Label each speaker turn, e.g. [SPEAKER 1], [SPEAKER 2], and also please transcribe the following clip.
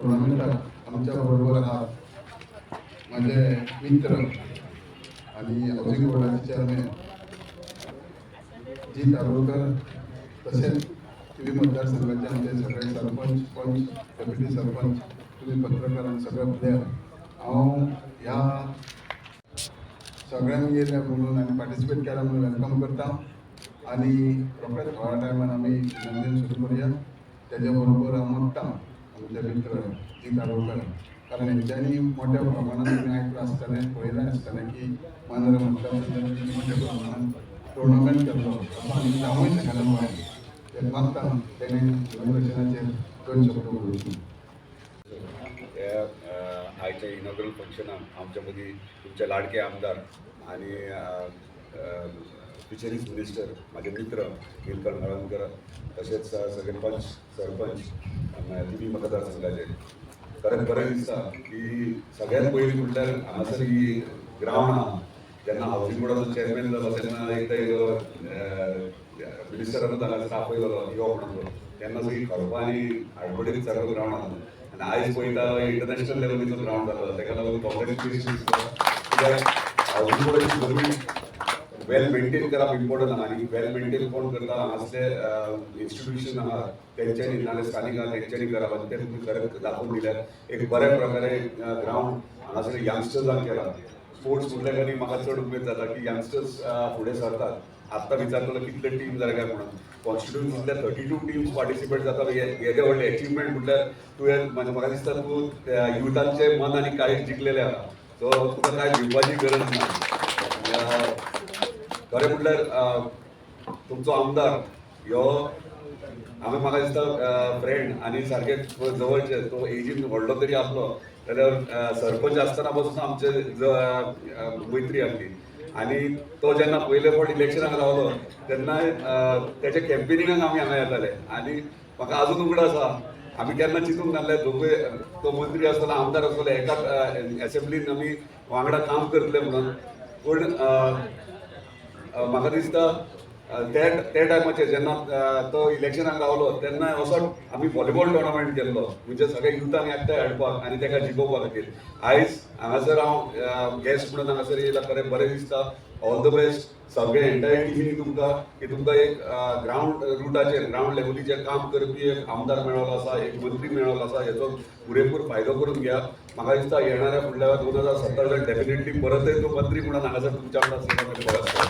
[SPEAKER 1] टुर्नामेंटात आमच्या बरोबर आहात माझे मित्र आणि हाऊसिंग बोर्डाचे चेअरमॅन जी दारोडकर, तसेच तुम्ही मतदारसंघाचे आमचे सगळे सरपंच, पंच, डेप्युटी सरपंच, तुम्ही पत्रकार आणि सगळे प्लेयर, हांव ह्या सगळ्यांक येयल्या म्हणून आनी पार्टिसिपेट केला म्हणून वेलकम करता आणि रोखडेच थोड्या टायमान आमी नंदन सुरू करूया. त्याच्या बरोबर हांव मागता आमचे मित्र जी दारोडकर, कारण हेंच्यांनी मोठ्या प्रमाणात तुमी आयकलां आसतलें, पळयलें आसतलें की मांद्र मतदारसंघात मोठ्या प्रमाणात टुर्नामेंट केल्लो असो आमी जावूंय शकना गोंयांत. ते मागता तेणें इनॉग्रेशनाचेर 2 शब्द उलोवचें.
[SPEAKER 2] आयच्या इनॉग्रल फंक्शनाक आमच्या मदीं तुमचे लाडके आमदार आणि फिशरीज मिनिस्टर माझे मित्र नीलकंठ मळवणकर, तसेच सगळे पंच, सरपंच तिनी मतदारसंघाचे खरेंच बरें दिसता की सगळ्यात पयलीं म्हटल्यार हांगासर ही ग्रावंड आहा. जेन्ना हावसिंग बोर्डाचो चेअरमॅन जालो तेन्ना एकदां येयलो मिनिस्टरान हांगासर आपयलो यो म्हणून, तेन्ना सगळी खरपां आनी आडबडीत सारको ग्रावंड आहा. आणि आयज पळयता इंटरनॅशनल लेवलीचो ग्रावंड जालो, ताका लागून कॉंग्रॅच्युलेशन्स. कित्याक हावसिंग बोर्डाची जमीन वेल मेंटेन करप इम्पॉर्टंट आहा आनी वेल मेंटेन कोण करता हांगासले इन्स्टिट्यूशन आहा तेंच्यांनी नाजाल्यार स्थानीक आहा तेंच्यांनी करप आनी ते तुमी खरेंच दाखोवन दिल्यार एक बऱ्या प्रकारे ग्रावंड हांगासर यंगस्टर्सांक केला. स्पोर्ट्स म्हटल्यार आनी म्हाका चड उमेद जाता की यंगस्टर्स फुडें सरतात. आत्तां विचारतलो कितले टीम जाले काय म्हणून, कॉन्स्टिट्युन्सींतल्या 32 टीम्स पार्टिसिपेट जाता. हेजे व्हडले अचिवमेंट म्हटल्यार तुवें म्हाका दिसता तूं युथांचें मन आनी काळीज जिखलेलें आहा. सो तुका कांय भिवपाची गरज ना. खरें म्हटल्यार तुमचो आमदार ह्यो हांवें म्हाका दिसता फ्रेंड आनी सारके जवळचे. तो एजीन व्हडलो तरी आसलो जाल्यार सरपंच आसतना पासून आमचे मैत्री आसली. आनी तो जेन्ना पयले फावट इलेक्शनाक रावलो तेन्ना तेच्या कॅम्पेनिंगाक आमी हांगा येताले आनी म्हाका अजून उगड आसा आमी केन्ना चिंतूंक नासले दोगूय, तो मंत्री आसतलो आमदार आसतलो, एकाच एसेंब्लीन आमी वांगडा काम करतले म्हणून. पूण म्हाका दिसता ते टायमाचेर जेन्ना तो इलेक्शनाक रावलो तेन्ना असो आमी व्हॉलीबॉल टुर्नामेंट केल्लो, म्हणजे सगळ्या युथांक एकठांय हाडपाक आनी ताका जिखोवपा खातीर. आयज हांगासर हांव गेस्ट म्हणून हांगासर येयला, खरें बरें दिसता. ऑल द बेस्ट सगळे एंटायर टिमीनी तुमकां की तुमकां एक ग्रावंड रुटाचेर ग्रावंड लेवलीचेर काम करपी एक आमदार मेळ्ळो आसा, एक मंत्री मेळ्ळो आसा. हेचो पुरेपूर फायदो करून घेया. म्हाका दिसता येणाऱ्या फुडल्या 2017 डेफिनेटली परतय तो मंत्री म्हणून हांगासर तुमच्या वांगडा सेवा करपाक आसता.